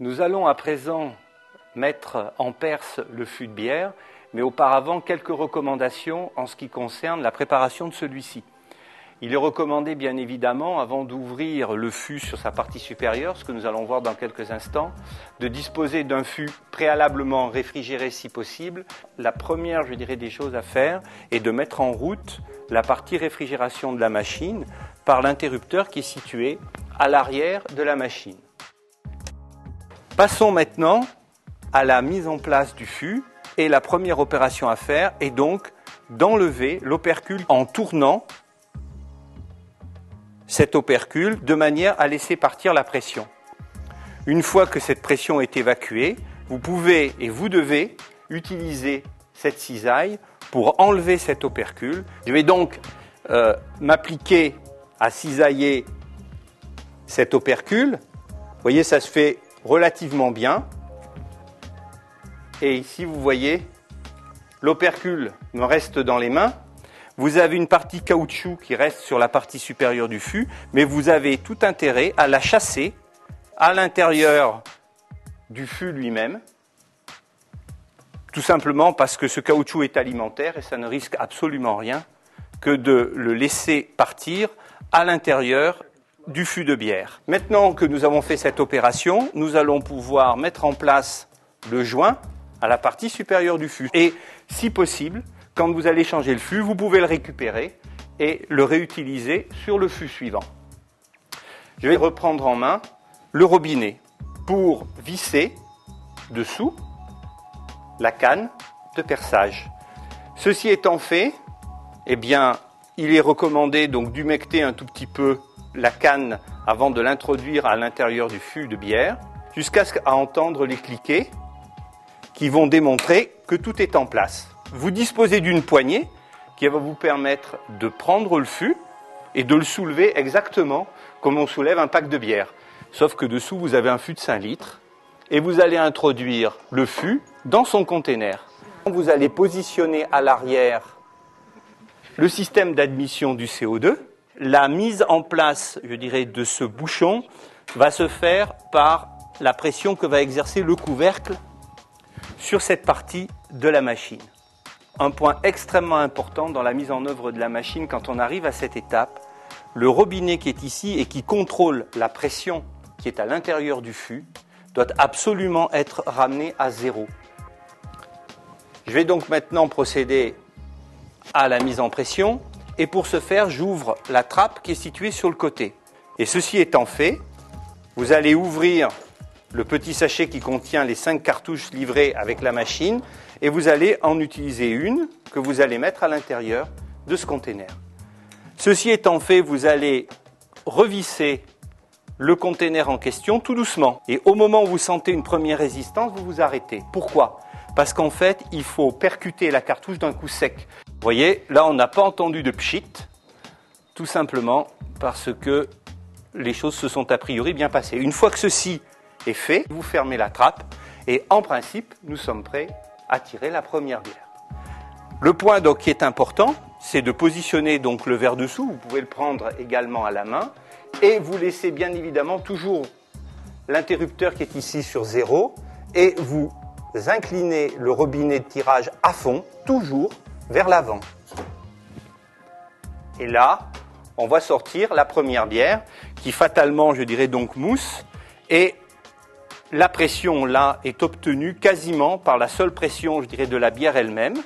Nous allons à présent mettre en perce le fût de bière, mais auparavant quelques recommandations en ce qui concerne la préparation de celui-ci. Il est recommandé bien évidemment, avant d'ouvrir le fût sur sa partie supérieure, ce que nous allons voir dans quelques instants, de disposer d'un fût préalablement réfrigéré si possible. La première, des choses à faire est de mettre en route la partie réfrigération de la machine par l'interrupteur qui est situé à l'arrière de la machine. Passons maintenant à la mise en place du fût et la première opération à faire est donc d'enlever l'opercule en tournant cet opercule de manière à laisser partir la pression. Une fois que cette pression est évacuée, vous pouvez et vous devez utiliser cette cisaille pour enlever cet opercule. Je vais donc m'appliquer à cisailler cet opercule. Vous voyez, ça se fait relativement bien. Et ici, vous voyez, l'opercule me reste dans les mains. Vous avez une partie caoutchouc qui reste sur la partie supérieure du fût, mais vous avez tout intérêt à la chasser à l'intérieur du fût lui-même, tout simplement parce que ce caoutchouc est alimentaire et ça ne risque absolument rien que de le laisser partir à l'intérieur du fût de bière. Maintenant que nous avons fait cette opération, nous allons pouvoir mettre en place le joint à la partie supérieure du fût. Et si possible, quand vous allez changer le fût, vous pouvez le récupérer et le réutiliser sur le fût suivant. Je vais reprendre en main le robinet pour visser dessous la canne de perçage. Ceci étant fait, eh bien, il est recommandé donc d'humecter un tout petit peu la canne avant de l'introduire à l'intérieur du fût de bière, jusqu'à ce qu'à entendre les cliquets qui vont démontrer que tout est en place. Vous disposez d'une poignée qui va vous permettre de prendre le fût et de le soulever exactement comme on soulève un pack de bière. Sauf que dessous, vous avez un fût de 5 litres et vous allez introduire le fût dans son container. Vous allez positionner à l'arrière le système d'admission du CO2. La mise en place, de ce bouchon va se faire par la pression que va exercer le couvercle sur cette partie de la machine. Un point extrêmement important dans la mise en œuvre de la machine, quand on arrive à cette étape, le robinet qui est ici et qui contrôle la pression qui est à l'intérieur du fût doit absolument être ramené à 0. Je vais donc maintenant procéder à la mise en pression et pour ce faire, j'ouvre la trappe qui est située sur le côté. Et ceci étant fait, vous allez ouvrir le petit sachet qui contient les 5 cartouches livrées avec la machine et vous allez en utiliser une que vous allez mettre à l'intérieur de ce container. Ceci étant fait, vous allez revisser le container en question tout doucement. Et au moment où vous sentez une première résistance, vous vous arrêtez. Pourquoi ? Parce qu'en fait, il faut percuter la cartouche d'un coup sec. Vous voyez, là on n'a pas entendu de pchit, tout simplement parce que les choses se sont a priori bien passées. Une fois que ceci est fait, vous fermez la trappe et en principe, nous sommes prêts à tirer la première bière. Le point donc qui est important, c'est de positionner donc le verre dessous, vous pouvez le prendre également à la main et vous laissez bien évidemment toujours l'interrupteur qui est ici sur 0 et vous inclinez le robinet de tirage à fond, toujours vers l'avant. Et là, on va sortir la première bière qui fatalement, donc mousse et la pression là est obtenue quasiment par la seule pression, de la bière elle-même.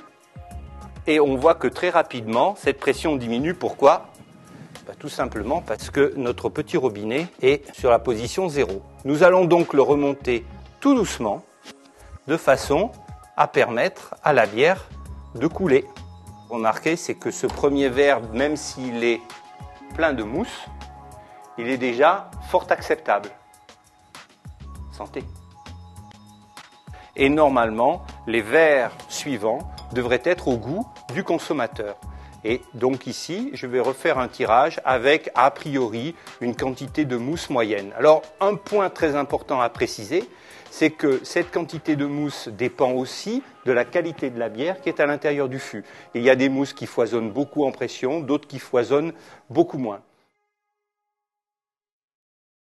Et on voit que très rapidement, cette pression diminue. Pourquoi ? Tout simplement parce que notre petit robinet est sur la position 0. Nous allons donc le remonter tout doucement, de façon à permettre à la bière de couler. Remarquez, c'est que ce premier verre, même s'il est plein de mousse, il est déjà fort acceptable. Santé. Et normalement, les verres suivants devraient être au goût du consommateur. Et donc ici, je vais refaire un tirage avec, a priori, une quantité de mousse moyenne. Alors, un point très important à préciser, c'est que cette quantité de mousse dépend aussi de la qualité de la bière qui est à l'intérieur du fût. Il y a des mousses qui foisonnent beaucoup en pression, d'autres qui foisonnent beaucoup moins.